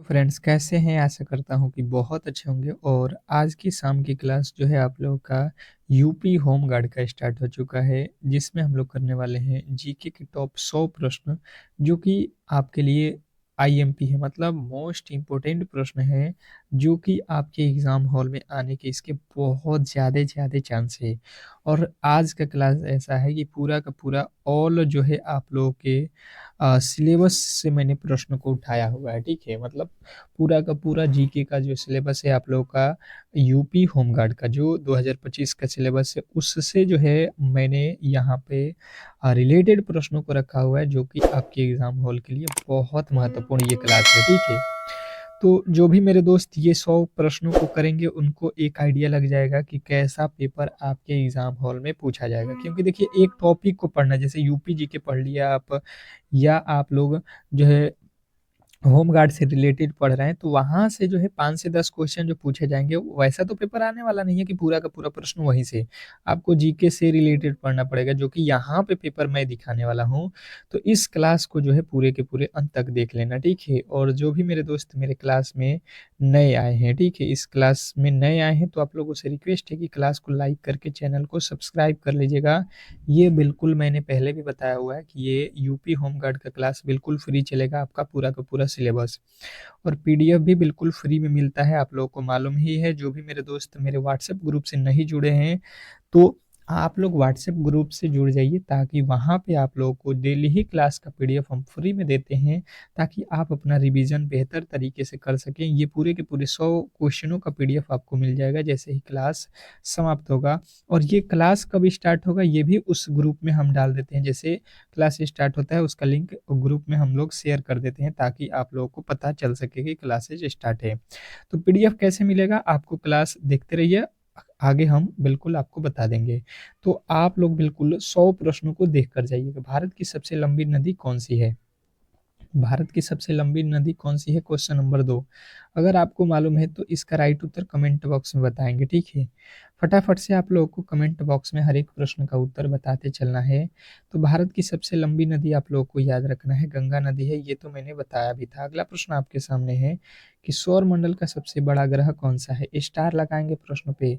Friends कैसे हैं? आशा करता हूँ कि बहुत अच्छे होंगे और आज की शाम की क्लास जो है आप लोगों का यूपी होम गार्ड का स्टार्ट हो चुका है, जिसमें हम लोग करने वाले हैं जीके के टॉप 100 प्रश्न जो कि आपके लिए आईएमपी है, मतलब मोस्ट इम्पोर्टेंट प्रश्न है जो कि आपके एग्ज़ाम हॉल में आने के इसके बहुत ज़्यादा चांस है। और आज का क्लास ऐसा है कि पूरा का पूरा ऑल जो है आप लोगों के सिलेबस से मैंने प्रश्न को उठाया हुआ है, ठीक है? मतलब पूरा का पूरा जीके का जो सिलेबस है आप लोगों का यूपी होमगार्ड का जो 2025 का सिलेबस है उससे जो है मैंने यहाँ पे रिलेटेड प्रश्नों को रखा हुआ है जो कि आपके एग्जाम हॉल के लिए बहुत महत्वपूर्ण ये क्लास है, ठीक है? तो जो भी मेरे दोस्त ये 100 प्रश्नों को करेंगे उनको एक आइडिया लग जाएगा कि कैसा पेपर आपके एग्जाम हॉल में पूछा जाएगा, क्योंकि देखिए एक टॉपिक को पढ़ना, जैसे यूपी जी के पढ़ लिया आप या आप लोग जो है होम गार्ड से रिलेटेड पढ़ रहे हैं तो वहां से जो है 5 से 10 क्वेश्चन जो पूछे जाएंगे वैसा तो पेपर आने वाला नहीं है कि पूरा का पूरा प्रश्न वहीं से। आपको जीके से रिलेटेड पढ़ना पड़ेगा जो कि यहाँ पे पेपर मैं दिखाने वाला हूँ। तो इस क्लास को जो है पूरे के पूरे अंत तक देख लेना, ठीक है? और जो भी मेरे दोस्त मेरे क्लास में नए आए हैं, ठीक है, इस क्लास में नए आए हैं तो आप लोगों से रिक्वेस्ट है कि क्लास को लाइक करके चैनल को सब्सक्राइब कर लीजिएगा। ये बिल्कुल मैंने पहले भी बताया हुआ है कि ये यूपी होमगार्ड का क्लास बिल्कुल फ्री चलेगा, आपका पूरा का पूरा सिलेबस और पीडीएफ भी बिल्कुल फ्री में मिलता है। आप लोगों को मालूम ही है, जो भी मेरे दोस्त मेरे व्हाट्सएप ग्रुप से नहीं जुड़े हैं तो आप लोग व्हाट्सएप ग्रुप से जुड़ जाइए, ताकि वहाँ पे आप लोगों को डेली ही क्लास का पीडीएफ हम फ्री में देते हैं, ताकि आप अपना रिवीजन बेहतर तरीके से कर सकें। ये पूरे के पूरे 100 क्वेश्चनों का पीडीएफ आपको मिल जाएगा जैसे ही क्लास समाप्त होगा। और ये क्लास कब स्टार्ट होगा ये भी उस ग्रुप में हम डाल देते हैं, जैसे क्लास स्टार्ट होता है उसका लिंक ग्रुप में हम लोग शेयर कर देते हैं ताकि आप लोगों को पता चल सके कि क्लासेज स्टार्ट है। तो पीडीएफ कैसे मिलेगा? आपको क्लास देखते रहिए, आगे हम बिल्कुल आपको बता देंगे। तो आप लोग बिल्कुल 100 प्रश्नों को देख कर जाइएगा। भारत की सबसे लंबी नदी कौन सी है? भारत की सबसे लंबी नदी कौन सी है? Question number 2। अगर आपको मालूम है तो इसका राइट उत्तर कमेंट बॉक्स में बताएंगे, ठीक है? फटाफट से आप लोगों को कमेंट बॉक्स में हर एक प्रश्न का उत्तर बताते चलना है। तो भारत की सबसे लंबी नदी आप लोगों को याद रखना है गंगा नदी है, ये तो मैंने बताया भी था। अगला प्रश्न आपके सामने है कि सौर मंडल का सबसे बड़ा ग्रह कौन सा है? स्टार लगाएंगे प्रश्न पे,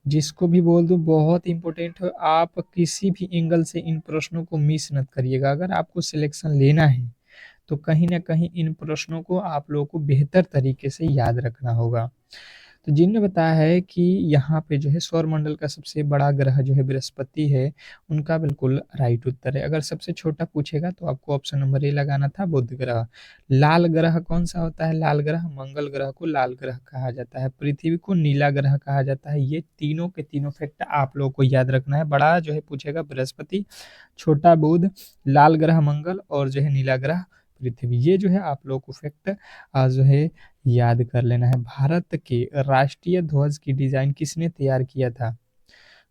जिसको भी बोल दूं बहुत इंपॉर्टेंट है। आप किसी भी एंगल से इन प्रश्नों को मिस मत करिएगा। अगर आपको सिलेक्शन लेना है तो कहीं न कहीं इन प्रश्नों को आप लोगों को बेहतर तरीके से याद रखना होगा। तो जिनने बताया है कि यहाँ पे जो है सौरमंडल का सबसे बड़ा ग्रह जो है बृहस्पति है, उनका बिल्कुल राइट उत्तर है। अगर सबसे छोटा पूछेगा तो आपको ऑप्शन नंबर ए लगाना था, बुध ग्रह। लाल ग्रह कौन-सा होता है? लाल ग्रह मंगल ग्रह को लाल ग्रह कहा जाता है, पृथ्वी को नीला ग्रह कहा जाता है। ये तीनों के तीनों फैक्ट आप लोगों को याद रखना है। बड़ा जो है पूछेगा बृहस्पति, छोटा बुध, लाल ग्रह मंगल और जो है नीला ग्रह पृथ्वी। ये जो है आप लोगों को फैक्ट जो है याद कर लेना है। भारत के राष्ट्रीय ध्वज की डिजाइन किसने तैयार किया था?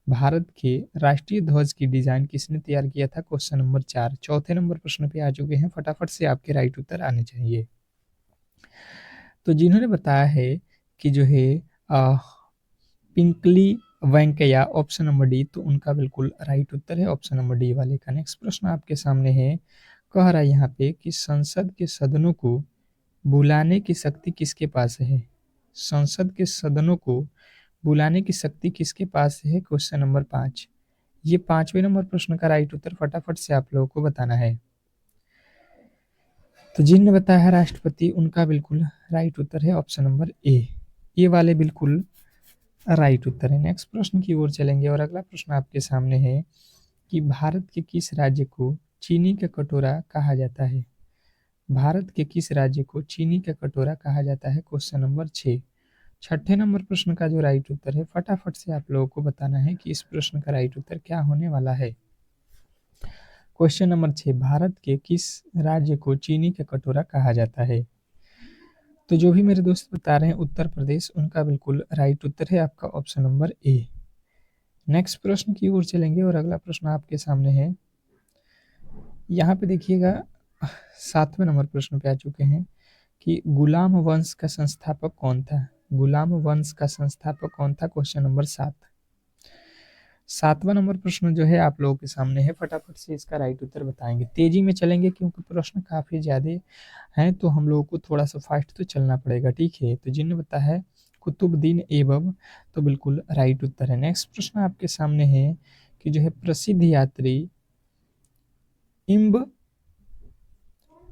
भारत के राष्ट्रीय ध्वज की डिजाइन किसने तैयार किया था? Question number 4। चौथे नंबर प्रश्न पे आ चुके हैं, फटाफट से आपके राइट उत्तर आने चाहिए। तो जिन्होंने बताया है कि जो है अ, पिंकली वेंकैया, ऑप्शन नंबर डी, तो उनका बिल्कुल राइट उत्तर है ऑप्शन नंबर डी वाले का। नेक्स्ट प्रश्न आपके सामने है, कह रहा है यहाँ पे कि संसद के सदनों को बुलाने की शक्ति किसके पास है? संसद के सदनों को बुलाने की शक्ति किसके पास है? Question number 5। ये 5वें नंबर प्रश्न का राइट उत्तर फटाफट से आप लोगों को बताना है। तो जिनने बताया है राष्ट्रपति, उनका बिल्कुल राइट उत्तर है ऑप्शन नंबर ए। ये वाले बिल्कुल राइट उत्तर है। नेक्स्ट प्रश्न की ओर चलेंगे और अगला प्रश्न आपके सामने है कि भारत के किस राज्य को चीनी का कटोरा कहा जाता है? भारत के किस राज्य को चीनी का कटोरा कहा जाता है? Question number 6। छठे नंबर प्रश्न का जो राइट उत्तर है फटाफट से आप लोगों को बताना है कि इस प्रश्न का राइट उत्तर क्या होने वाला है। क्वेश्चन नंबर 6, भारत के किस राज्य को चीनी का कटोरा कहा जाता है? तो जो भी मेरे दोस्त बता रहे हैं उत्तर प्रदेश, उनका बिल्कुल राइट उत्तर है आपका ऑप्शन नंबर ए। नेक्स्ट प्रश्न की ओर चलेंगे और अगला प्रश्न आपके सामने है। यहाँ पे देखिएगा 7वें नंबर प्रश्न पे आ चुके हैं कि गुलाम वंश का संस्थापक कौन था? गुलाम वंश का संस्थापक कौन था? Question number 7। 7वां नंबर प्रश्न जो है आप लोगों के सामने है, फटाफट से इसका राइट उत्तर बताएंगे। तेजी में चलेंगे क्योंकि प्रश्न काफी ज्यादा हैं, तो हम लोगों को थोड़ा सा फास्ट तो चलना पड़ेगा, ठीक है। तो जिन्हें बता है कुतुबुद्दीन ऐबक, तो बिल्कुल राइट उत्तर है। नेक्स्ट प्रश्न आपके सामने है कि जो है प्रसिद्ध यात्री इब्न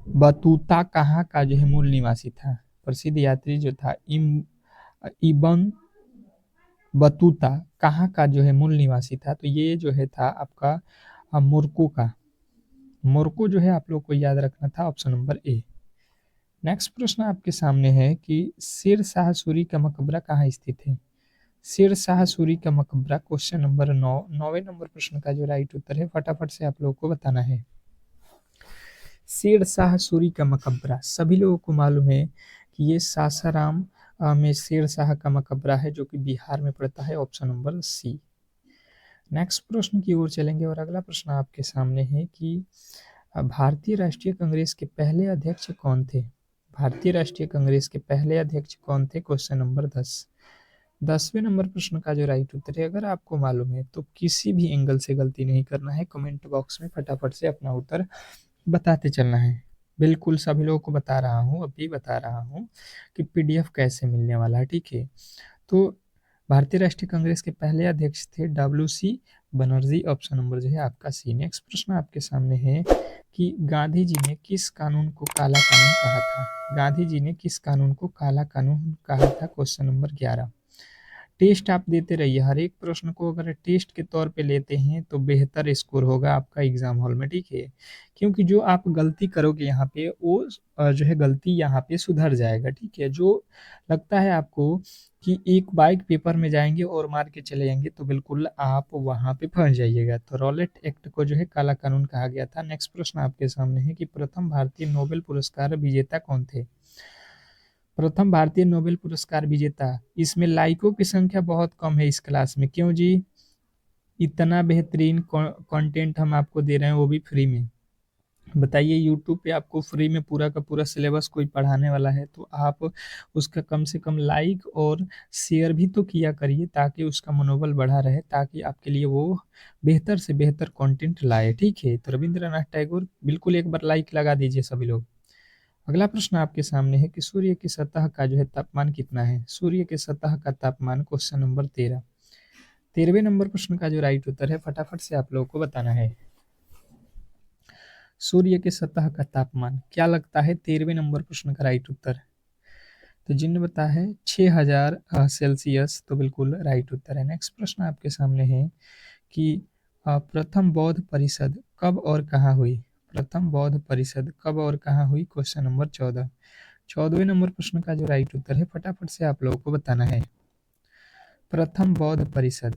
बतूता कहाँ का जो है मूल निवासी था। प्रसिद्ध यात्री जो था इब्न बतूता कहाँ का जो है मूल निवासी था, तो ये जो है था आपका मोरक्को का। मोरक्को जो है आप लोग को याद रखना था, ऑप्शन नंबर ए। नेक्स्ट प्रश्न आपके सामने है कि शेर शाह सूरी का मकबरा कहाँ स्थित है। शेर शाह सूरी का मकबरा, क्वेश्चन नंबर 9, 9वें नंबर प्रश्न का जो राइट उत्तर है फटाफट से आप लोगों को बताना है। शेर शाह सूरी का मकबरा सभी लोगों को मालूम है कि ये सासाराम में शेर शाह का मकबरा है, जो कि बिहार में पड़ता है, ऑप्शन नंबर सी। नेक्स्ट प्रश्न की ओर चलेंगे और अगला प्रश्न आपके सामने है कि भारतीय राष्ट्रीय कांग्रेस के पहले अध्यक्ष कौन थे। भारतीय राष्ट्रीय कांग्रेस के पहले अध्यक्ष कौन थे, क्वेश्चन नंबर 10। 10वें नंबर प्रश्न का जो राइट उत्तर है, अगर आपको मालूम है तो किसी भी एंगल से गलती नहीं करना है, कमेंट बॉक्स में फटाफट से अपना उत्तर बताते चलना है। बिल्कुल सभी लोगों को बता रहा हूँ, अभी बता रहा हूँ कि पीडीएफ कैसे मिलने वाला है, ठीक है। तो भारतीय राष्ट्रीय कांग्रेस के पहले अध्यक्ष थे डब्ल्यू.सी. बनर्जी, ऑप्शन नंबर जो है आपका सी। नेक्स्ट प्रश्न आपके सामने है कि गांधी जी ने किस कानून को काला कानून कहा था। गांधी जी ने किस कानून को काला कानून कहा था, क्वेश्चन नंबर 11। टेस्ट आप देते रहिए, हर एक प्रश्न को अगर टेस्ट के तौर पे लेते हैं तो बेहतर स्कोर होगा आपका एग्जाम हॉल में, ठीक है। क्योंकि जो आप गलती करोगे यहाँ पे वो जो है गलती यहाँ पे सुधर जाएगा, ठीक है। जो लगता है आपको कि एक बाइक पेपर में जाएंगे और मार के चले जाएंगे, तो बिल्कुल आप वहां पे फंस जाइएगा। तो रॉलेट एक्ट को जो है काला कानून कहा गया था। नेक्स्ट प्रश्न आपके सामने है कि प्रथम भारतीय नोबेल पुरस्कार विजेता कौन थे। प्रथम भारतीय नोबेल पुरस्कार विजेता, इसमें लाइकों की संख्या बहुत कम है इस क्लास में, क्यों जी। इतना बेहतरीन कंटेंट हम आपको दे रहे हैं, वो भी फ्री में। बताइए, यूट्यूब पे आपको फ्री में पूरा का पूरा सिलेबस कोई पढ़ाने वाला है, तो आप उसका कम से कम लाइक और शेयर भी तो किया करिए, ताकि उसका मनोबल बढ़ा रहे, ताकि आपके लिए वो बेहतर से बेहतर कंटेंट लाए, ठीक है। तो रविंद्रनाथ टैगोर, बिल्कुल एक बार लाइक लगा दीजिए सभी लोग। अगला प्रश्न आपके सामने है कि सूर्य की सतह का जो है तापमान कितना है। सूर्य के सतह का तापमान, क्वेश्चन नंबर 13। 13वें नंबर प्रश्न का जो राइट उत्तर है फटाफट से आप लोगों को बताना है। सूर्य के सतह का तापमान क्या लगता है, 13वें नंबर प्रश्न का राइट उत्तर। तो जिन्हें बता है 6000 सेल्सियस, तो बिल्कुल राइट उत्तर है। नेक्स्ट प्रश्न आपके सामने है कि प्रथम बौद्ध परिषद कब और कहाँ हुई। प्रथम बौद्ध परिषद कब और कहाँ हुई, क्वेश्चन नंबर 14। 14वें नंबर प्रश्न का जो राइट उत्तर है फटाफट से आप लोगों को बताना है। प्रथम बौद्ध परिषद,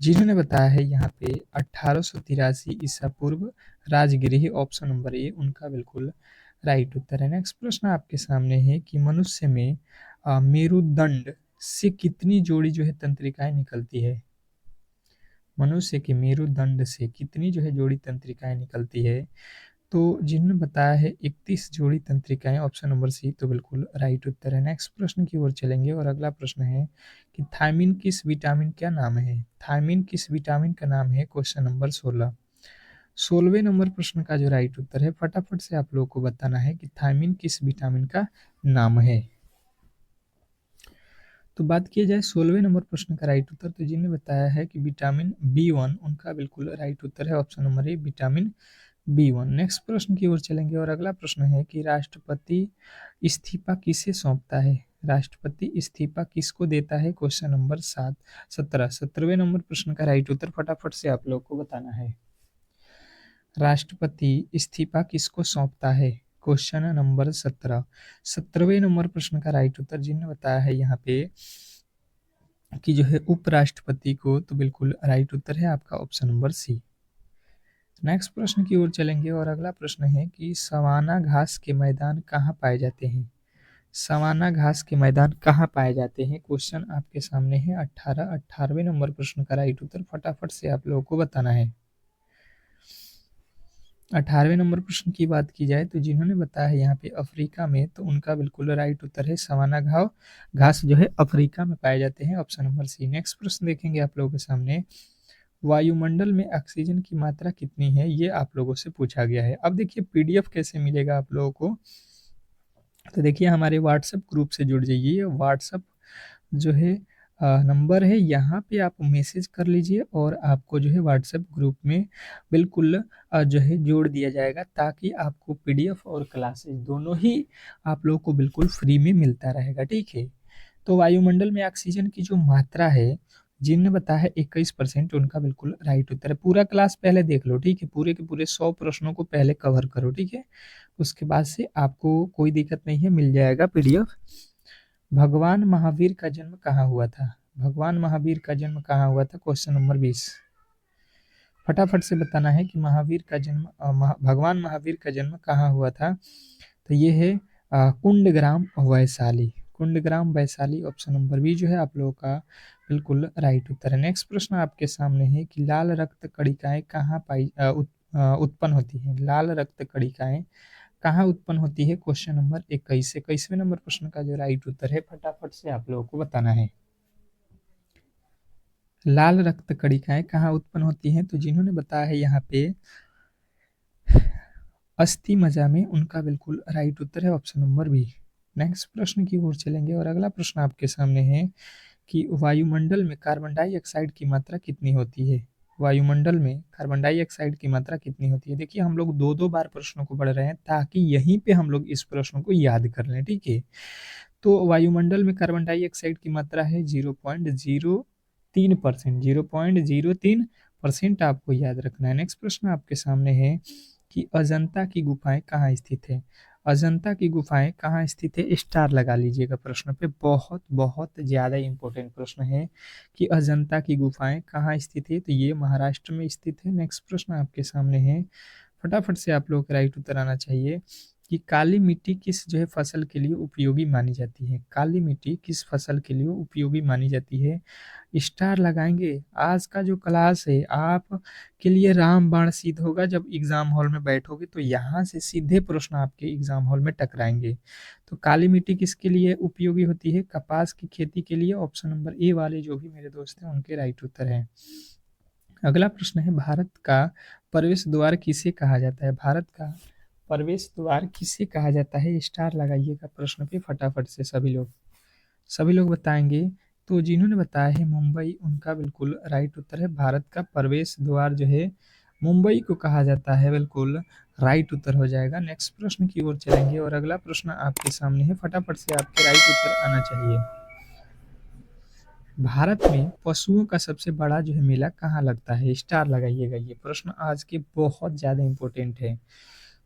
जिन्होंने बताया है यहाँ पे 1883 ईसा पूर्व, राजगृह, ऑप्शन नंबर ए उनका बिल्कुल राइट उत्तर है। नेक्स्ट प्रश्न आपके सामने है कि मनुष्य में मेरुदंड से कितनी जोड़ी जो है तंत्रिकाएं निकलती है। मनुष्य के मेरुदंड से कितनी जो है जोड़ी तंत्रिकाएं निकलती है, तो जिन्होंने बताया है 31 जोड़ी तंत्रिकाएं, ऑप्शन नंबर सी, तो बिल्कुल राइट उत्तर है। नेक्स्ट प्रश्न की ओर चलेंगे और अगला प्रश्न है कि थायमिन किस विटामिन का नाम है। थायमिन किस विटामिन का नाम है, क्वेश्चन नंबर 16। 16वें नंबर प्रश्न का जो राइट उत्तर है फटाफट से आप लोगों को बताना है कि थायमिन किस विटामिन का नाम है। तो बात किया जाए 16वें नंबर प्रश्न का राइट उत्तर, तो जिन्हें बताया है कि विटामिन B1, उनका बिल्कुल राइट उत्तर है, option number A vitamin B1। Next प्रश्न की ओर चलेंगे और अगला प्रश्न है कि राष्ट्रपति इस्तीफा किसे सौंपता है। राष्ट्रपति इस्तीफा किसको देता है, क्वेश्चन नंबर 17। 17वें नंबर प्रश्न का राइट उत्तर फटाफट से आप लोग को बताना है। राष्ट्रपति इस्तीफा किसको सौंपता है, क्वेश्चन नंबर 17। 17वें नंबर प्रश्न का राइट उत्तर जिन्होंने बताया है यहाँ पे कि जो है उपराष्ट्रपति को, तो बिल्कुल राइट उत्तर है आपका ऑप्शन नंबर सी। नेक्स्ट प्रश्न की ओर चलेंगे और अगला प्रश्न है कि सवाना घास के मैदान कहाँ पाए जाते हैं। सवाना घास के मैदान कहाँ पाए जाते हैं, क्वेश्चन आपके सामने है 18। 18वें नंबर प्रश्न का राइट उत्तर फटाफट से आप लोगों को बताना है। 18वें नंबर प्रश्न की बात की जाए तो जिन्होंने बताया है यहाँ पे अफ्रीका में, तो उनका बिल्कुल राइट उत्तर है सवाना घास जो है अफ्रीका में पाए जाते हैं, ऑप्शन नंबर सी। नेक्स्ट प्रश्न देखेंगे आप लोगों के सामने, वायुमंडल में ऑक्सीजन की मात्रा कितनी है, ये आप लोगों से पूछा गया है। अब देखिए पीडीएफ कैसे मिलेगा आप लोगों को, तो देखिए हमारे व्हाट्सएप ग्रुप से जुड़ जाइए। व्हाट्सएप जो है नंबर है, यहाँ पे आप मैसेज कर लीजिए और आपको जो है व्हाट्सएप ग्रुप में बिल्कुल जो है जोड़ दिया जाएगा, ताकि आपको पीडीएफ और क्लासेस दोनों ही आप लोगों को बिल्कुल फ्री में मिलता रहेगा, ठीक है। तो वायुमंडल में ऑक्सीजन की जो मात्रा है, जिनने बताया है 21%, उनका बिल्कुल राइट उत्तर है। पूरा क्लास पहले देख लो, ठीक है, पूरे के पूरे 100 प्रश्नों को पहले कवर करो, ठीक है। उसके बाद से आपको कोई दिक्कत नहीं है, मिल जाएगा पीडीएफ। भगवान महावीर का जन्म कहाँ हुआ था? भगवान महावीर का जन्म कहाँ हुआ था? Question number 20। फटाफट से बताना है कि महावीर का जन्म भगवान महावीर का जन्म कहाँ हुआ था। तो ये है Kundgram Vaishali. Kundgram Vaishali, option number B जो है आप लोगों का बिल्कुल राइट उत्तर है। नेक्स्ट प्रश्न आपके सामने है कि लाल रक्त कणिकाएं कहाँ उत्पन्न होती हैं? लाल रक्त कणिकाएं कहाँ उत्पन्न होती है? Question number 21। 21वें नंबर प्रश्न का जो राइट उत्तर है, फटाफट से आप लोगों को बताना है। लाल रक्त कणिकाएं कहाँ उत्पन्न होती हैं? तो जिन्होंने बताया है यहाँ पे अस्थि मज्जा में, उनका बिल्कुल राइट उत्तर है ऑप्शन नंबर बी। नेक्स्ट प्रश्न की ओर चलेंगे और अगला प्रश्न आपके सामने है कि वायुमंडल में कार्बन डाइऑक्साइड की मात्रा कितनी होती है? वायुमंडल में कार्बन डाइऑक्साइड की मात्रा कितनी होती है? देखिए हम लोग दो दो बार प्रश्नों को पढ़ रहे हैं, ताकि यहीं पे हम लोग इस प्रश्न को याद कर लें, ठीक है। तो वायुमंडल में कार्बन डाइऑक्साइड की मात्रा है 0.03%। 0.03% आपको याद रखना है। नेक्स्ट प्रश्न आपके सामने है कि अजंता की गुफाएं कहाँ स्थित है? अजंता की गुफाएं कहाँ स्थित है? स्टार लगा लीजिएगा प्रश्न पे, बहुत बहुत ज्यादा इंपॉर्टेंट प्रश्न है कि अजंता की गुफाएं कहाँ स्थित है। तो ये महाराष्ट्र में स्थित है। नेक्स्ट प्रश्न आपके सामने है, फटाफट से आप लोग राइट उत्तर आना चाहिए कि काली मिट्टी किस जो है फसल के लिए उपयोगी मानी जाती है? काली मिट्टी किस फसल के लिए उपयोगी मानी जाती है? स्टार लगाएंगे। आज का जो क्लास है आप के लिए रामबाण सिद्ध होगा। जब एग्जाम हॉल में बैठोगे तो यहाँ से सीधे प्रश्न आपके एग्जाम हॉल में टकराएंगे। तो काली मिट्टी किसके लिए उपयोगी होती है? कपास की खेती के लिए। ऑप्शन नंबर ए वाले जो भी मेरे दोस्त हैं उनके राइट उत्तर है। अगला प्रश्न है, भारत का प्रवेश द्वार किसे कहा जाता है? भारत का प्रवेश द्वार किसे कहा जाता है? स्टार लगाइएगा प्रश्न पे फटाफट से, सभी लोग बताएंगे। तो जिन्होंने बताया है मुंबई, उनका बिल्कुल राइट उत्तर है। भारत का प्रवेश द्वार जो है मुंबई को कहा जाता है, बिल्कुल राइट उत्तर हो जाएगा। नेक्स्ट प्रश्न की ओर चलेंगे और अगला प्रश्न आपके सामने है, फटाफट से आपके राइट उत्तर आना चाहिए। भारत में पशुओं का सबसे बड़ा जो है मेला कहाँ लगता है? स्टार लगाइएगा। ये प्रश्न आज के बहुत ज्यादा इंपॉर्टेंट है।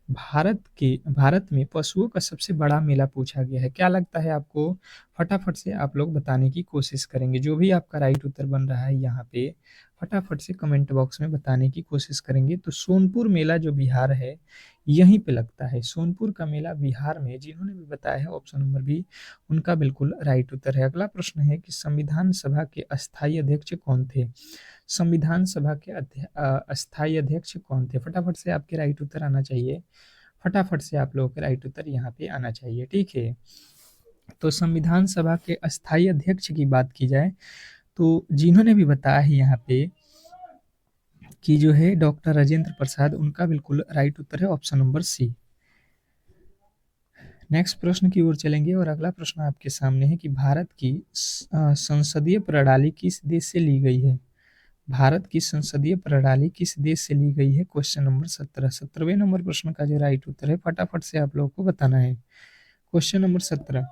भारत में पशुओं का सबसे बड़ा मेला पूछा गया है, क्या लगता है आपको? फटाफट से आप लोग बताने की कोशिश करेंगे। जो भी आपका राइट उत्तर बन रहा है यहाँ पे फटाफट से कमेंट बॉक्स में बताने की कोशिश करेंगे। तो सोनपुर मेला जो बिहार है, यहीं पे लगता है। सोनपुर का मेला बिहार में, जिन्होंने भी बताया है ऑप्शन नंबर बी, उनका बिल्कुल राइट उत्तर है। अगला प्रश्न है कि संविधान सभा के अस्थायी अध्यक्ष कौन थे? संविधान सभा के अस्थायी अध्यक्ष कौन थे? फटाफट से आपके राइट उत्तर आना चाहिए। फटाफट से आप लोगों के राइट उत्तर यहाँ पे आना चाहिए, ठीक है। तो संविधान सभा के अस्थायी अध्यक्ष की बात की जाए तो जिन्होंने भी बताया है यहाँ पे कि जो है डॉक्टर राजेंद्र प्रसाद, उनका बिल्कुल राइट उत्तर है ऑप्शन नंबर सी। नेक्स्ट प्रश्न की ओर चलेंगे और अगला प्रश्न आपके सामने है कि भारत की संसदीय प्रणाली किस देश से ली गई है? भारत की संसदीय प्रणाली किस देश से ली गई है? Question number 17। 17वें नंबर प्रश्न का जो राइट उत्तर है, फटाफट से आप लोगों को बताना है। Question number 17।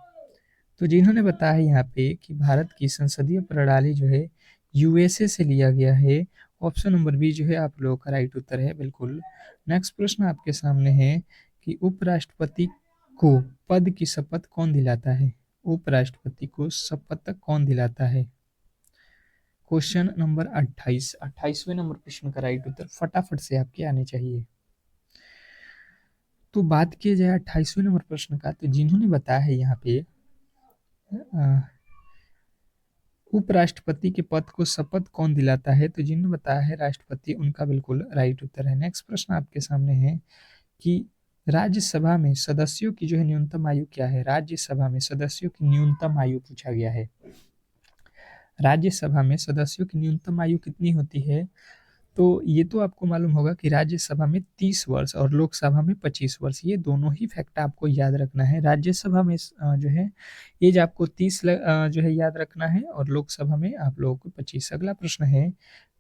तो जिन्होंने बताया है यहाँ पे कि भारत की संसदीय प्रणाली जो है यूएसए से लिया गया है, ऑप्शन नंबर बी जो है आप लोगों का राइट उत्तर है, बिल्कुल। नेक्स्ट प्रश्न आपके सामने है कि उपराष्ट्रपति को पद की शपथ कौन दिलाता है? उपराष्ट्रपति को शपथ कौन दिलाता है? Question number 28। 28वें नंबर प्रश्न का राइट उत्तर फटाफट से आपके आने चाहिए। तो बात की जाए 28वें नंबर प्रश्न का, तो जिन्होंने बताया है यहाँ पे उपराष्ट्रपति के पद को शपथ कौन दिलाता है, तो जिन्होंने बताया है राष्ट्रपति, उनका बिल्कुल राइट उत्तर है। नेक्स्ट प्रश्न आपके सामने है कि राज्यसभा में सदस्यों की जो है न्यूनतम आयु क्या है? राज्यसभा में सदस्यों की न्यूनतम आयु पूछा गया है। राज्यसभा में सदस्यों की न्यूनतम आयु कितनी होती है? तो ये तो आपको मालूम होगा कि राज्यसभा में 30 वर्ष और लोकसभा में 25 वर्ष, ये दोनों ही फैक्ट आपको याद रखना है। राज्यसभा में जो है एज आपको 30 जो है याद रखना है और लोकसभा में आप लोगों को 25। अगला प्रश्न है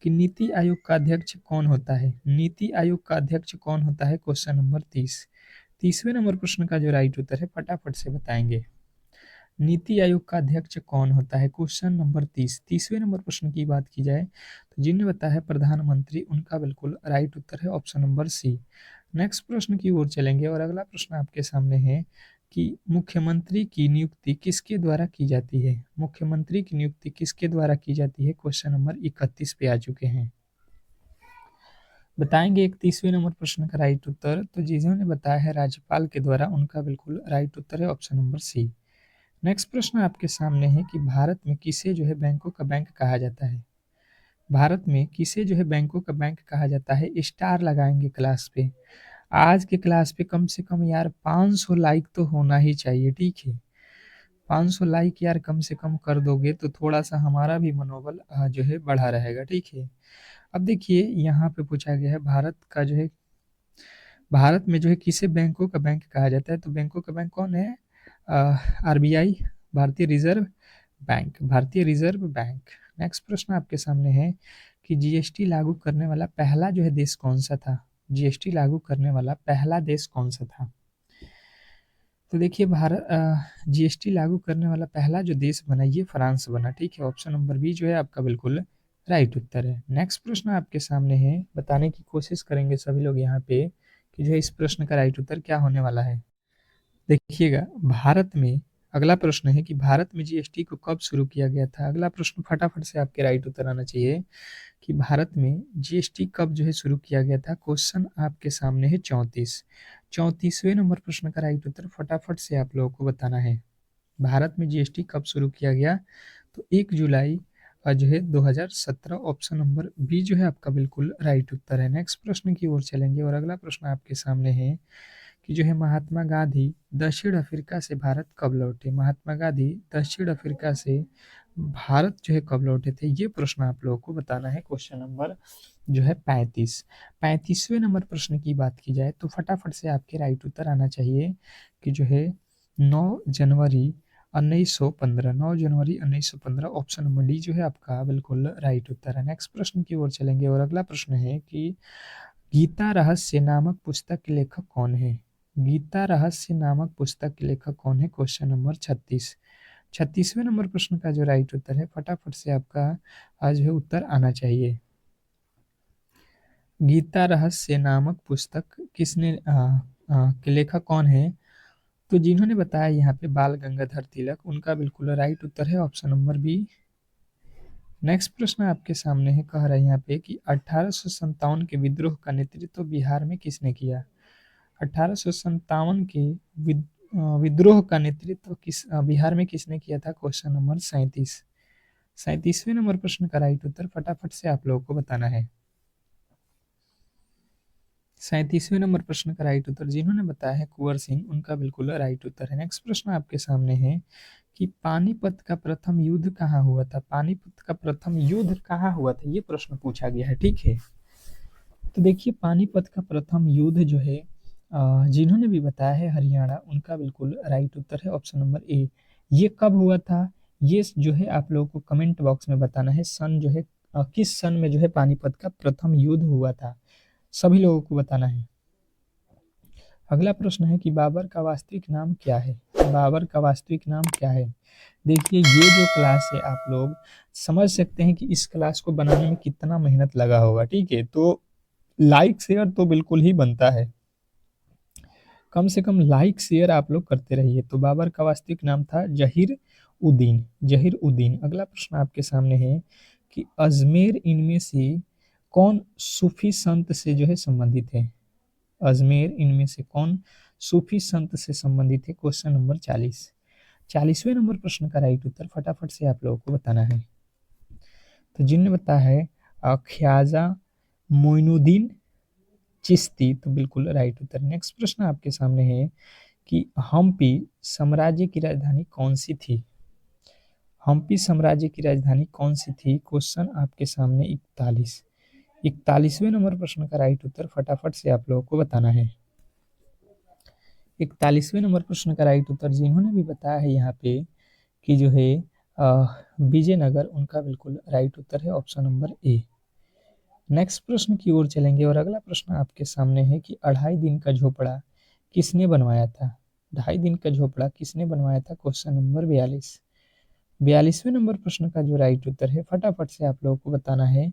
कि नीति आयोग का अध्यक्ष कौन होता है? नीति आयोग का अध्यक्ष कौन होता है? Question number 30। 30वें नंबर प्रश्न का जो राइट उत्तर है फटाफट से बताएंगे। नीति आयोग का अध्यक्ष कौन होता है? Question number 30। 30वें नंबर प्रश्न की बात की जाए तो जिन्हें बताया है प्रधानमंत्री, उनका बिल्कुल राइट उत्तर है ऑप्शन नंबर सी। नेक्स्ट प्रश्न की ओर चलेंगे और अगला प्रश्न आपके सामने है कि मुख्यमंत्री की नियुक्ति किसके द्वारा की जाती है? मुख्यमंत्री की नियुक्ति किसके द्वारा की जाती है? क्वेश्चन नंबर 31 पे आ चुके हैं। बताएंगे 31वें नंबर प्रश्न का राइट उत्तर। तो जिन्होंने बताया है राज्यपाल के द्वारा, उनका बिल्कुल राइट उत्तर है ऑप्शन नंबर सी। नेक्स्ट प्रश्न आपके सामने है कि भारत में किसे जो है बैंकों का बैंक कहा जाता है? भारत में किसे जो है बैंकों का बैंक कहा जाता है? स्टार लगाएंगे क्लास पे। आज के क्लास पे कम से कम यार 500 लाइक तो होना ही चाहिए, ठीक है? 500 लाइक यार कम से कम कर दोगे तो थोड़ा सा हमारा भी मनोबल जो है बढ़ा रहेगा, ठीक है? अब देखिए यहाँ पे पूछा गया है भारत का जो है, भारत में जो है किसे बैंकों का बैंक कहा जाता है? तो बैंकों का बैंक कौन है? आरबीआई, भारतीय रिजर्व बैंक, भारतीय रिजर्व बैंक। नेक्स्ट प्रश्न आपके सामने है कि जीएसटी लागू करने वाला पहला जो है देश कौन सा था? जीएसटी लागू करने वाला पहला देश कौन सा था? तो देखिए भारत जीएसटी लागू करने वाला पहला जो देश बना ये फ्रांस बना, ठीक है? ऑप्शन नंबर बी जो है आपका बिल्कुल राइट उत्तर है। नेक्स्ट प्रश्न आपके सामने है, बताने की कोशिश करेंगे सभी लोग यहाँ पे कि जो है इस प्रश्न का राइट उत्तर क्या होने वाला है। देखिएगा भारत में, अगला प्रश्न है कि भारत में जीएसटी को कब शुरू किया गया था? अगला प्रश्न फटाफट से आपके राइट उत्तर आना चाहिए कि भारत में जीएसटी कब जो है शुरू किया गया था? क्वेश्चन आपके सामने है 34। 34वें नंबर प्रश्न का राइट उत्तर फटाफट से आप लोगों को बताना है। भारत में जीएसटी कब शुरू किया गया? तो 1 जुलाई जो है 2017, ऑप्शन नंबर बी जो है आपका बिल्कुल राइट उत्तर है। नेक्स्ट प्रश्न की ओर चलेंगे और अगला प्रश्न आपके सामने है कि जो है महात्मा गांधी दक्षिण अफ्रीका से भारत कब लौटे? महात्मा गांधी दक्षिण अफ्रीका से भारत जो है कब लौटे थे? ये प्रश्न आप लोगों को बताना है। क्वेश्चन नंबर जो है 35। 35वें नंबर प्रश्न की बात की जाए तो फटाफट से आपके राइट उत्तर आना चाहिए कि जो है 9 जनवरी 1915, 9 जनवरी 1915, ऑप्शन नंबर डी जो है आपका बिल्कुल राइट उत्तर है। नेक्स्ट प्रश्न की ओर चलेंगे और अगला प्रश्न है कि गीता रहस्य नामक पुस्तक के लेखक कौन है? गीता रहस्य नामक पुस्तक के लेखक कौन है? Question number 36। 36वें नंबर प्रश्न का जो राइट उत्तर है फटाफट से आपका आज है उत्तर आना चाहिए। गीता रहस्य नामक पुस्तक किसने के लेखक कौन है? तो जिन्होंने बताया यहाँ पे बाल गंगाधर तिलक, उनका बिल्कुल राइट उत्तर है ऑप्शन नंबर बी। नेक्स्ट प्रश्न आपके सामने है, कह रहा है यहाँ पे कि 1857 के विद्रोह का नेतृत्व बिहार में किसने किया? 1857 के विद्रोह का नेतृत्व बिहार में किसने किया था? Question number 37। 37वें नंबर प्रश्न का राइट उत्तर फटाफट से आप लोगों को बताना है। 37वें नंबर प्रश्न का राइट उत्तर जिन्होंने बताया है कुंवर सिंह, उनका बिल्कुल राइट उत्तर है। नेक्स्ट प्रश्न आपके सामने है कि पानीपत का प्रथम युद्ध कहाँ हुआ था? पानीपत का प्रथम युद्ध कहाँ हुआ था? ये प्रश्न पूछा गया है, ठीक है? तो देखिए पानीपत का प्रथम युद्ध जो है जिन्होंने भी बताया है हरियाणा, उनका बिल्कुल राइट उत्तर है ऑप्शन नंबर ए। ये कब हुआ था? ये जो है आप लोगों को कमेंट बॉक्स में बताना है। सन जो है किस सन में जो है पानीपत का प्रथम युद्ध हुआ था, सभी लोगों को बताना है। अगला प्रश्न है कि बाबर का वास्तविक नाम क्या है? बाबर का वास्तविक नाम क्या है? देखिए ये जो क्लास है आप लोग समझ सकते हैं कि इस क्लास को बनाने में कितना मेहनत लगा होगा, ठीक है? तो लाइक शेयर तो बिल्कुल ही बनता है, कम से कम लाइक शेयर आप लोग करते रहिए। तो बाबर का वास्तविक नाम था जहीर उद्दीन, जहीर उद्दीन। अगला प्रश्न आपके सामने है कि अजमेर इनमें से कौन सूफी संत से जो है संबंधित है? अजमेर इनमें से कौन सूफी संत से संबंधित है? Question number 40। 40वें नंबर प्रश्न का राइट उत्तर फटाफट से आप लोगों को बताना है। तो जिनने बताया है ख्वाजा मोइनुद्दीन चिश्ती, तो बिल्कुल राइट उत्तर। नेक्स्ट प्रश्न आपके सामने है कि हम्पी साम्राज्य की राजधानी कौन सी थी? हम्पी साम्राज्य की राजधानी कौन सी थी? क्वेश्चन आपके सामने 41वें नंबर प्रश्न का राइट उत्तर फटाफट से आप लोगों को बताना है। 41वें नंबर प्रश्न का राइट उत्तर जिन्होंने भी बताया है यहाँ पे कि जो है विजयनगर, उनका बिल्कुल राइट उत्तर है ऑप्शन नंबर ए। नेक्स्ट प्रश्न की ओर चलेंगे और अगला प्रश्न आपके सामने है कि 2.5 दिन का झोपड़ा किसने बनवाया था? 2.5 दिन का झोपड़ा किसने बनवाया था? क्वेश्चन नंबर 42वें नंबर प्रश्न का जो राइट उत्तर है फटाफट से आप लोगों को बताना है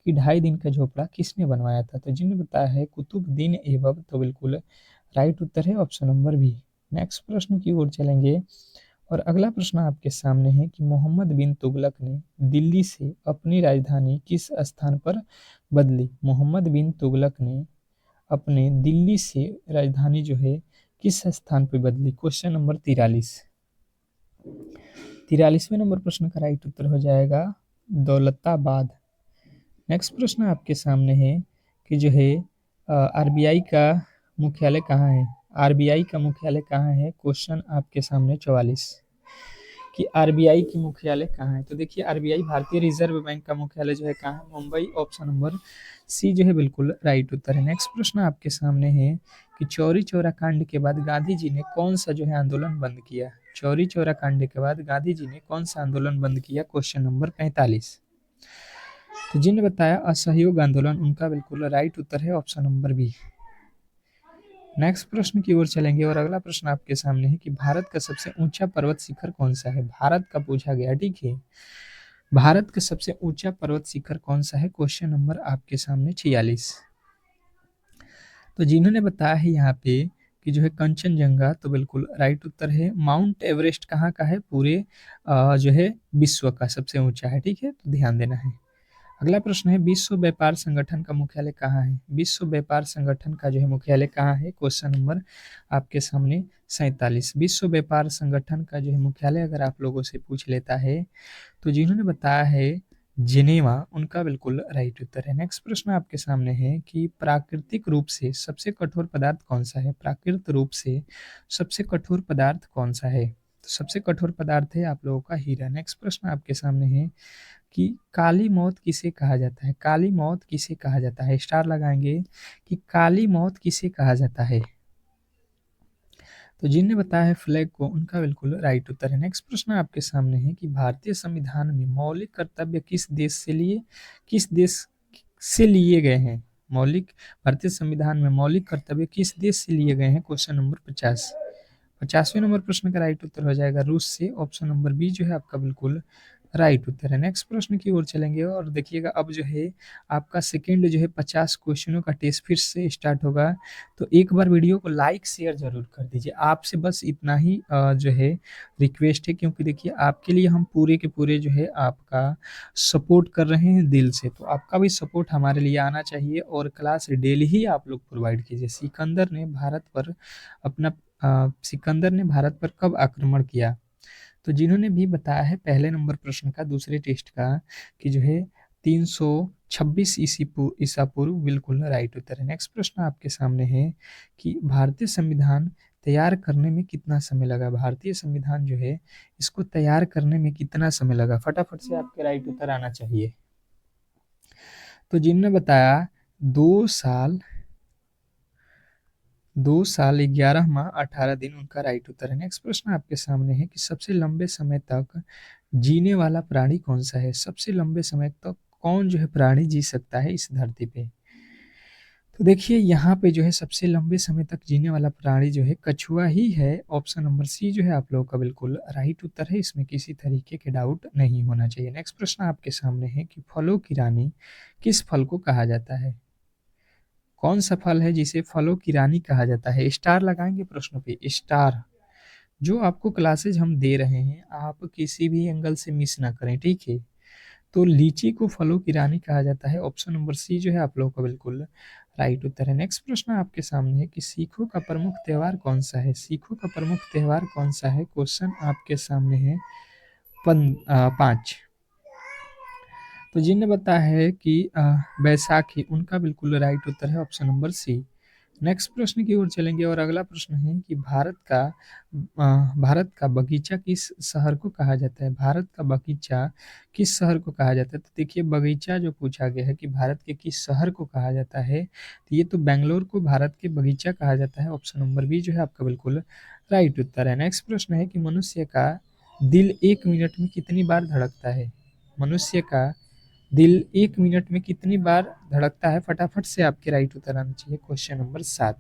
कि 2.5 दिन का झोपड़ा किसने बनवाया था? तो जिन्हें बताया है कुतुबुद्दीन ऐबक, तो बिल्कुल राइट उत्तर है ऑप्शन नंबर बी। नेक्स्ट प्रश्न की ओर चलेंगे और अगला प्रश्न आपके सामने है कि मोहम्मद बिन तुगलक ने दिल्ली से अपनी राजधानी किस स्थान पर बदली? मोहम्मद बिन तुगलक ने अपने दिल्ली से राजधानी जो है किस स्थान पर बदली? क्वेश्चन नंबर 43वें नंबर प्रश्न का राइट उत्तर हो जाएगा दौलताबाद। नेक्स्ट प्रश्न आपके सामने है कि जो है आरबीआई का मुख्यालय कहाँ है? आरबीआई का मुख्यालय कहाँ है? क्वेश्चन आपके सामने 44 कि आरबीआई की मुख्यालय कहाँ है? तो देखिए आरबीआई भारतीय रिजर्व बैंक का मुख्यालय जो है कहाँ है? मुंबई, ऑप्शन नंबर सी जो है बिल्कुल राइट उत्तर है। नेक्स्ट प्रश्न आपके सामने है कि चौरी चौरा कांड के बाद गांधी जी ने कौन सा जो है आंदोलन बंद किया? चौरी चौरा कांड के बाद गांधी जी ने कौन सा आंदोलन बंद किया? Question number 45। तो जिन्हें बताया असहयोग आंदोलन, उनका बिल्कुल राइट उत्तर है ऑप्शन नंबर बी। नेक्स्ट प्रश्न की ओर चलेंगे और अगला प्रश्न आपके सामने है कि भारत का सबसे ऊंचा पर्वत शिखर कौन सा है? भारत का पूछा गया, ठीक है। भारत का सबसे ऊंचा पर्वत शिखर कौन सा है? क्वेश्चन नंबर आपके सामने 46। तो जिन्होंने बताया है यहाँ पे कि जो है कंचनजंगा, तो बिल्कुल राइट उत्तर है। माउंट एवरेस्ट कहाँ का है? पूरे जो है विश्व का सबसे ऊंचा है, ठीक है, तो ध्यान देना है। अगला प्रश्न है विश्व व्यापार संगठन का मुख्यालय कहाँ है? विश्व व्यापार संगठन का जो है मुख्यालय कहाँ है? क्वेश्चन नंबर आपके सामने 47। विश्व व्यापार संगठन का जो है मुख्यालय अगर आप लोगों से पूछ लेता है तो जिन्होंने बताया है जिनेवा, उनका बिल्कुल राइट उत्तर है। नेक्स्ट प्रश्न आपके सामने है कि प्राकृतिक रूप से सबसे कठोर पदार्थ कौन सा है? प्राकृतिक रूप से सबसे कठोर पदार्थ कौन सा है? तो सबसे कठोर पदार्थ है आप लोगों का हीरा। नेक्स्ट प्रश्न आपके सामने है कि काली मौत किसे कहा जाता है? काली मौत किसे कहा जाता है? स्टार लगाएंगे कि काली मौत किसे कहा जाता है? तो जिनने बताया है फ्लैग को, उनका बिल्कुल राइट उत्तर है। नेक्स्ट प्रश्न आपके सामने है कि भारतीय संविधान में मौलिक कर्तव्य किस देश से लिए गए हैं? मौलिक भारतीय संविधान में मौलिक कर्तव्य किस देश से लिए गए हैं? Question number 50। 50वें नंबर प्रश्न का राइट उत्तर हो जाएगा रूस से, ऑप्शन नंबर बी जो है आपका बिल्कुल राइट उत्तर है। नेक्स्ट प्रश्न की ओर चलेंगे और देखिएगा अब जो है आपका सेकंड जो है 50 क्वेश्चनों का टेस्ट फिर से स्टार्ट होगा। तो एक बार वीडियो को लाइक शेयर जरूर कर दीजिए। आपसे बस इतना ही जो है रिक्वेस्ट है, क्योंकि देखिए आपके लिए हम पूरे के पूरे जो है आपका सपोर्ट कर रहे हैं दिल से, तो आपका भी सपोर्ट हमारे लिए आना चाहिए और क्लास डेली ही आप लोग प्रोवाइड कीजिए। सिकंदर ने भारत पर कब आक्रमण किया? तो जिन्होंने भी बताया है पहले नंबर प्रश्न का दूसरे टेस्ट का कि जो है 326 ईसा पूर्व, बिल्कुल राइट उत्तर है। नेक्स्ट प्रश्न आपके सामने है कि भारतीय संविधान तैयार करने में कितना समय लगा? भारतीय संविधान जो है इसको तैयार करने में कितना समय लगा? फटाफट से आपके राइट उत्तर आना चाहिए। तो जिनने बताया 2 साल 2 साल 11 माह 18 दिन, उनका राइट उत्तर है। नेक्स्ट प्रश्न आपके सामने है कि सबसे लंबे समय तक जीने वाला प्राणी कौन सा है? सबसे लंबे समय तक कौन जो है प्राणी जी सकता है इस धरती पे? तो देखिए यहाँ पे जो है सबसे लंबे समय तक जीने वाला प्राणी जो है कछुआ ही है। ऑप्शन नंबर सी जो है आप लोगों का बिल्कुल राइट उत्तर है, इसमें किसी तरीके के डाउट नहीं होना चाहिए। नेक्स्ट प्रश्न आपके सामने है कि फलों की रानी किस फल को कहा जाता है? कौन सा फल है जिसे फलों की रानी कहा जाता है? स्टार लगाएंगे प्रश्न पे, स्टार। जो आपको क्लासेज हम दे रहे हैं आप किसी भी एंगल से मिस ना करें, ठीक है। तो लीची को फलों की रानी कहा जाता है, ऑप्शन नंबर सी जो है आप लोगों का बिल्कुल राइट उत्तर है। नेक्स्ट प्रश्न आपके सामने है कि सिखों का प्रमुख त्योहार कौन सा है? सिखों का प्रमुख त्योहार कौन सा है? क्वेश्चन आपके सामने है 5। तो जिन्हें बताया है कि बैसाखी, उनका बिल्कुल राइट उत्तर है ऑप्शन नंबर सी। नेक्स्ट प्रश्न की ओर चलेंगे और अगला प्रश्न है कि भारत का बगीचा किस शहर को कहा जाता है? भारत का बगीचा किस शहर को कहा जाता है? तो देखिए, बगीचा जो पूछा गया है कि भारत के किस शहर को कहा जाता है, तो ये तो बैंगलोर को भारत के बगीचा कहा जाता है। ऑप्शन नंबर बी जो है आपका बिल्कुल राइट उत्तर है। नेक्स्ट प्रश्न है कि मनुष्य का दिल 1 मिनट में कितनी बार धड़कता है? मनुष्य का दिल 1 मिनट में कितनी बार धड़कता है? फटाफट से आपके राइट उत्तर आना चाहिए। Question number 7।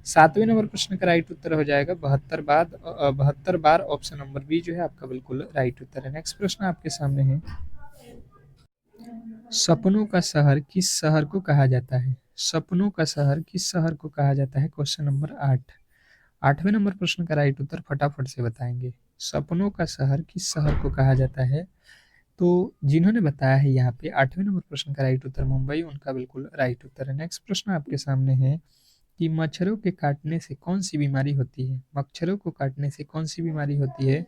7वें नंबर प्रश्न का राइट उत्तर हो जाएगा 72 बार। ऑप्शन नंबर बी जो है आपका बिल्कुल राइट उत्तर है। नेक्स्ट प्रश्न आपके सामने है, सपनों का शहर किस शहर को कहा जाता है? सपनों का शहर किस शहर को कहा जाता है? Question number 8। 8वें नंबर प्रश्न का राइट उत्तर फटाफट से बताएंगे। सपनों का शहर किस शहर को कहा जाता है? तो जिन्होंने बताया है यहाँ पे 8वें नंबर प्रश्न का राइट उत्तर मुंबई, उनका बिल्कुल राइट उत्तर है। नेक्स्ट प्रश्न आपके सामने है कि मच्छरों के काटने से कौन सी बीमारी होती है? मच्छरों को काटने से कौन सी बीमारी होती है?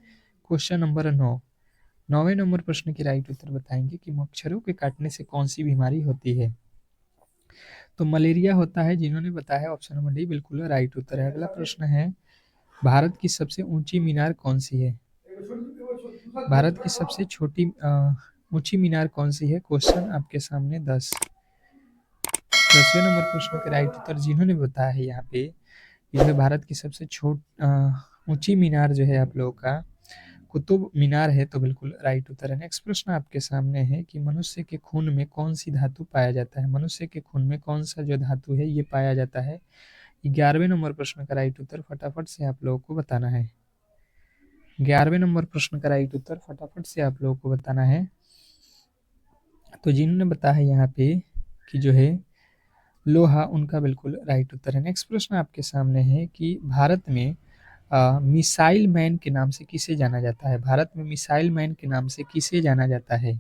Question number 9। 9वें नंबर प्रश्न के राइट उत्तर बताएंगे कि मच्छरों के काटने से कौन सी बीमारी होती है? तो मलेरिया होता है। जिन्होंने बताया है ऑप्शन नंबर डी बिल्कुल राइट उत्तर है। अगला प्रश्न है, भारत की सबसे ऊंची मीनार कौन सी है? भारत की सबसे ऊंची मीनार कौन सी है? क्वेश्चन आपके सामने 10। 10वें नंबर प्रश्न के राइट उत्तर जिन्होंने बताया है यहाँ पे, ये है भारत की सबसे ऊंची मीनार जो है आप लोगों का कुतुब मीनार है, तो बिल्कुल राइट उत्तर है। नेक्स्ट प्रश्न आपके सामने है कि मनुष्य के खून में कौन सी धातु पाया जाता है? मनुष्य के खून में कौन सा जो धातु है ये पाया जाता है? 11वें नंबर प्रश्न का राइट उत्तर फटाफट से आप लोगों को बताना है। 11वें नंबर प्रश्न का राइट उत्तर फटाफट से आप लोगों को बताना है। तो जिन्होंने बताया है यहाँ पे कि जो है लोहा, उनका बिल्कुल राइट उत्तर है। नेक्स्ट प्रश्न आपके सामने है कि भारत में मिसाइल मैन के नाम से किसे जाना जाता है? भारत में मिसाइल मैन के नाम से किसे जाना जाता है?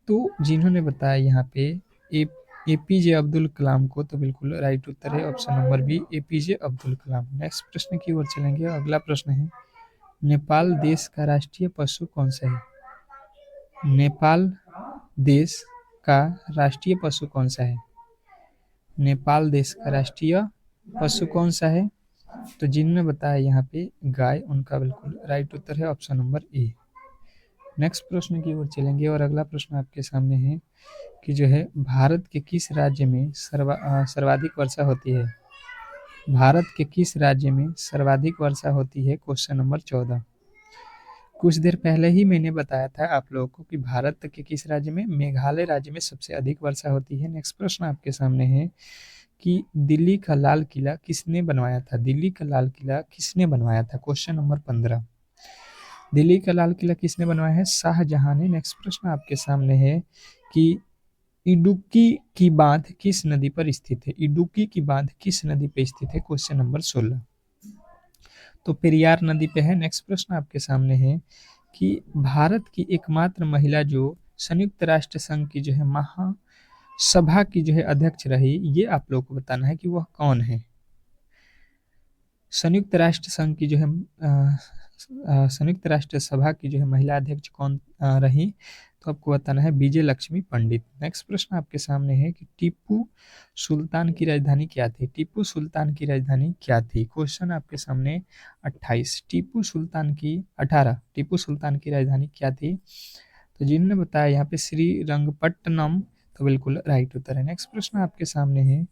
तो जिन्होंने बताया यहाँ पे ए एपीजे अब्दुल कलाम को, तो बिल्कुल राइट उत्तर है option number B APJ Abdul Kalam. Next प्रश्न की ओर चलेंगे। अगला प्रश्न है, नेपाल देश का राष्ट्रीय पशु कौन सा है? नेपाल देश का राष्ट्रीय पशु कौन सा है? नेपाल देश का राष्ट्रीय पशु कौन सा है? तो जिन्होंने बताया यहाँ पे गाय, उनका बिल्कुल राइट उत्तर है ऑप्शन नंबर ए। नेक्स्ट प्रश्न की ओर चलेंगे और अगला प्रश्न आपके सामने है कि जो है भारत के किस राज्य में सर्वाधिक वर्षा होती है? भारत के किस राज्य में सर्वाधिक वर्षा होती है? Question number 14। कुछ देर पहले ही मैंने बताया था आप लोगों को कि भारत के किस राज्य में, मेघालय राज्य में सबसे अधिक वर्षा होती है। नेक्स्ट प्रश्न आपके सामने है कि दिल्ली का लाल किला किसने बनवाया था? दिल्ली का लाल किला किसने बनवाया था? Question number 15। दिल्ली का लाल किला किसने बनवाया है? शाहजहां ने। नेक्स्ट प्रश्न आपके सामने है कि इडुक्की की बांध किस नदी पर स्थित है? इडुक्की की बांध किस नदी पर स्थित है? Question number 16। तो पेरियार नदी पे है। नेक्स्ट प्रश्न आपके सामने है कि भारत की एकमात्र महिला जो संयुक्त राष्ट्र संघ की जो है महासभा की जो है अध्यक्ष रही, ये आप लोग को बताना है कि वह कौन है। संयुक्त राष्ट्र संघ की जो है संयुक्त राष्ट्र सभा की जो है महिला अध्यक्ष कौन रही, तो आपको बताना है विजय लक्ष्मी पंडित। नेक्स्ट प्रश्न आपके सामने है कि टीपू सुल्तान की राजधानी क्या थी? टीपू सुल्तान की राजधानी क्या थी? क्वेश्चन आपके सामने 28। टीपू सुल्तान की 18। टीपू सुल्तान की राजधानी क्या थी? तो जिन्होंने बताया यहाँ पे श्रीरंगपट्टनम, तो बिल्कुल राइट उत्तर है। नेक्स्ट प्रश्न आपके सामने है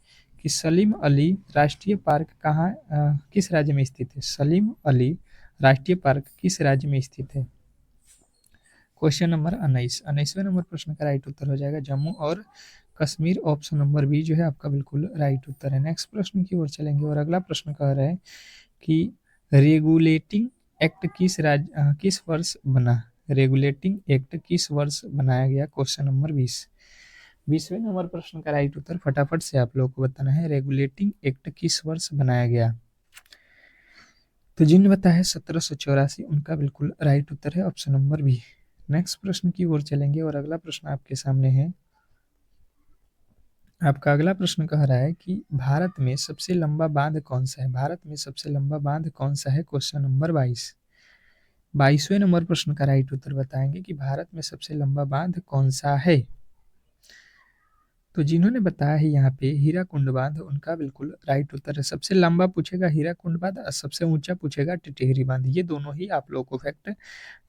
कि सलीम अली राष्ट्रीय पार्क किस राज्य में स्थित है? सलीम अली राष्ट्रीय पार्क किस राज्य में स्थित है? Question number 19। 19वें नंबर प्रश्न का राइट उत्तर हो जाएगा जम्मू और कश्मीर। ऑप्शन नंबर बी जो है आपका बिल्कुल राइट उत्तर है। नेक्स्ट प्रश्न की ओर चलेंगे और अगला प्रश्न कह रहा है कि रेगुलेटिंग एक्ट किस वर्ष बना? रेगुलेटिंग एक्ट किस वर्ष बनाया गया? Question number 20। 20वें नंबर प्रश्न का राइट उत्तर फटाफट से आप लोगों को बताना है, रेगुलेटिंग एक्ट किस वर्ष बनाया गया? तो जिन्होंने बताया है 1784, उनका बिल्कुल राइट उत्तर है ऑप्शन नंबर बी। नेक्स्ट प्रश्न की ओर चलेंगे और अगला प्रश्न आपके सामने है। आपका अगला प्रश्न कह रहा है कि भारत में सबसे लंबा बांध कौन सा है? भारत में सबसे लंबा बांध कौन सा है? Question number 22। 22वें नंबर प्रश्न का राइट उत्तर बताएंगे कि भारत में सबसे लंबा बांध कौन सा है। तो जिन्होंने बताया है यहाँ पे हीराकुंड बांध, उनका बिल्कुल राइट उत्तर है। सबसे लंबा पूछेगा हीराकुंड बांध और सबसे ऊंचा पूछेगा टिटहरी बांध, ये दोनों ही आप लोगों को फैक्ट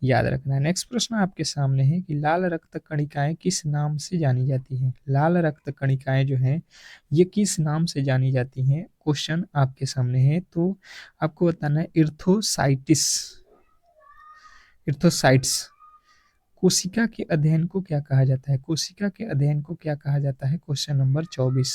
याद रखना है। नेक्स्ट प्रश्न आपके सामने है कि लाल रक्त कणिकाएं किस नाम से जानी जाती हैं। लाल रक्त कणिकाएं जो हैं ये किस नाम से जानी जाती हैं, क्वेश्चन आपके सामने है। तो आपको बताना है इर्थोसाइटिस, इर्थोसाइट्स। कोशिका के अध्ययन को क्या कहा जाता है, कोशिका के अध्ययन को क्या कहा जाता है, क्वेश्चन नंबर 24।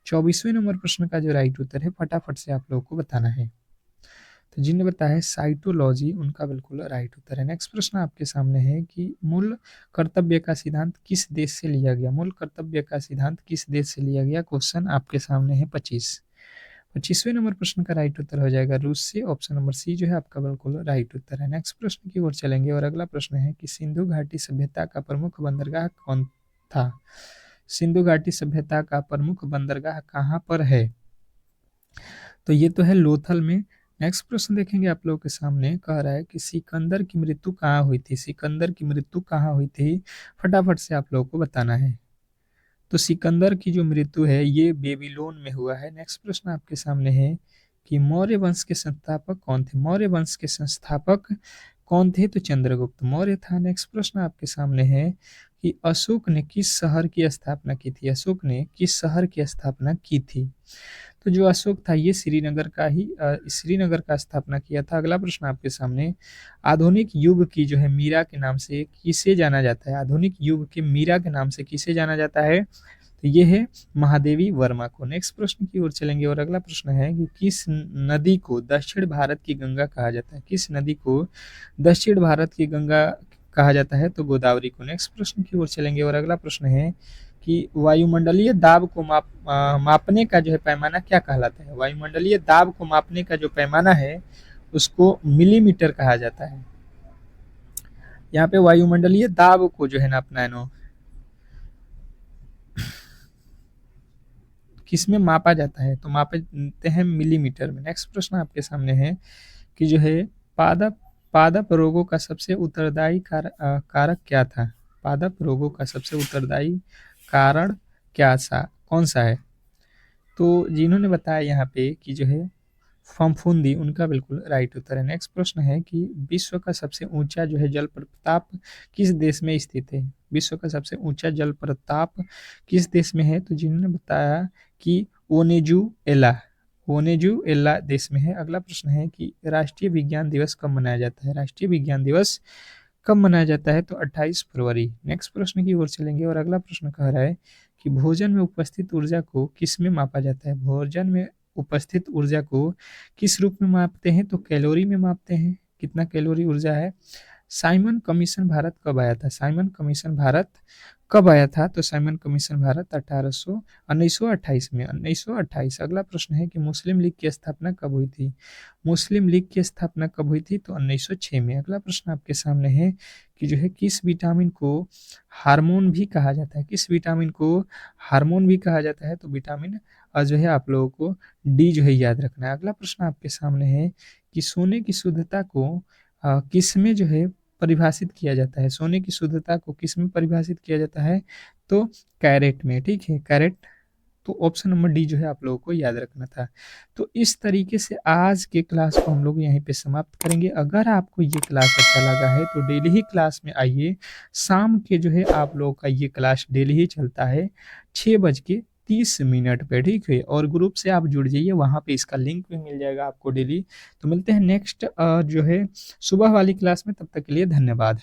24वें नंबर प्रश्न का जो राइट उत्तर है फटाफट से आप लोगों को बताना है। तो जिन्होंने बताया है साइटोलॉजी, उनका बिल्कुल राइट उत्तर है। नेक्स्ट प्रश्न आपके सामने है कि मूल कर्तव्य का सिद्धांत किस देश से लिया गया, मूल कर्तव्य का सिद्धांत किस देश से लिया गया, क्वेश्चन आपके सामने है 25। 25वें नंबर प्रश्न का राइट उत्तर हो जाएगा रूस से, ऑप्शन नंबर सी जो है आपका बिल्कुल राइट उत्तर है। नेक्स्ट प्रश्न की ओर चलेंगे और अगला प्रश्न है कि सिंधु घाटी सभ्यता का प्रमुख बंदरगाह कौन था। सिंधु घाटी सभ्यता का प्रमुख बंदरगाह कहाँ पर है, तो ये तो है लोथल में। नेक्स्ट प्रश्न देखेंगे आप लोगों के सामने, कह रहा है कि सिकंदर की मृत्यु कहाँ हुई थी, सिकंदर की मृत्यु कहाँ हुई थी, फटाफट से आप लोगों को बताना है। तो सिकंदर की जो मृत्यु है ये बेबीलोन में हुआ है। नेक्स्ट प्रश्न आपके सामने है कि मौर्य वंश के संस्थापक कौन थे, मौर्य वंश के संस्थापक कौन थे, तो चंद्रगुप्त मौर्य था। नेक्स्ट प्रश्न आपके सामने है कि अशोक ने किस शहर की स्थापना की थी, अशोक ने किस शहर की स्थापना की थी, तो जो अशोक था ये श्रीनगर का ही श्रीनगर का स्थापना किया था। अगला प्रश्न आपके सामने, आधुनिक युग की जो है मीरा के नाम से किसे जाना जाता है, आधुनिक युग के मीरा के नाम से किसे जाना जाता है, तो ये है महादेवी वर्मा को। नेक्स्ट प्रश्न की ओर चलेंगे और अगला प्रश्न है कि किस नदी को दक्षिण भारत की गंगा कहा जाता है, किस नदी को दक्षिण भारत की गंगा कहा जाता है, तो गोदावरी को। नेक्स्ट प्रश्न की ओर चलेंगे और अगला प्रश्न है कि वायुमंडलीय दाब को मापने का जो है पैमाना क्या कहलाता है, वायुमंडलीय दाब को मापने का जो पैमाना है उसको मिलीमीटर कहा जाता है। यहाँ पे वायुमंडलीय दाब को जो है ना अपना नो किसमें मापा जाता है, तो मापते हैं मिलीमीटर में। नेक्स्ट प्रश्न आपके सामने है कि जो है पादप पादप रोगों का सबसे उत्तरदायी कारक क्या था, पादप रोगों का सबसे उत्तरदायी कारण क्या सा कौन सा है, तो जिन्होंने बताया यहाँ पे कि जो है फफूंदी, उनका बिल्कुल राइट उत्तर है। नेक्स्ट प्रश्न है कि विश्व का सबसे ऊंचा जो है जल प्रताप किस देश में स्थित है, विश्व का सबसे ऊंचा जल प्रताप किस देश में है, तो जिन्होंने बताया कि वेनेजुएला, वेनेजुएला देश में है। अगला प्रश्न है कि राष्ट्रीय विज्ञान दिवस कब मनाया जाता है, राष्ट्रीय विज्ञान दिवस कब मनाया जाता है, तो 28 फरवरी। नेक्स्ट प्रश्न की ओर चलेंगे और अगला प्रश्न कह रहा है कि भोजन में उपस्थित ऊर्जा को किस में मापा जाता है, भोजन में उपस्थित ऊर्जा को किस रूप में मापते हैं, तो कैलोरी में मापते हैं, कितना कैलोरी ऊर्जा है। साइमन कमीशन भारत कब आया था, साइमन कमीशन भारत कब आया था, तो साइमन कमीशन भारत 1928 में, 1928। अगला प्रश्न है कि मुस्लिम लीग की स्थापना कब हुई थी, मुस्लिम लीग की स्थापना कब हुई थी, तो 1906 में। अगला प्रश्न आपके सामने है कि जो है किस विटामिन को हार्मोन भी कहा जाता है, किस विटामिन को हार्मोन भी कहा जाता है, तो विटामिन जो है आप लोगों को डी जो है याद रखना है। अगला प्रश्न आपके सामने है कि सोने की शुद्धता को किस में जो है परिभाषित किया जाता है, सोने की शुद्धता को किस में परिभाषित किया जाता है, तो कैरेट में, ठीक है, कैरेट। तो ऑप्शन नंबर डी जो है आप लोगों को याद रखना था। तो इस तरीके से आज के क्लास को हम लोग यहीं पे समाप्त करेंगे। अगर आपको ये क्लास अच्छा लगा है तो डेली ही क्लास में आइए, शाम के जो है आप लोगों का ये क्लास डेली ही चलता है 6:30 पे, ठीक है, और ग्रुप से आप जुड़ जाइए, वहाँ पे इसका लिंक भी मिल जाएगा आपको डेली। तो मिलते हैं नेक्स्ट जो है सुबह वाली क्लास में, तब तक के लिए धन्यवाद।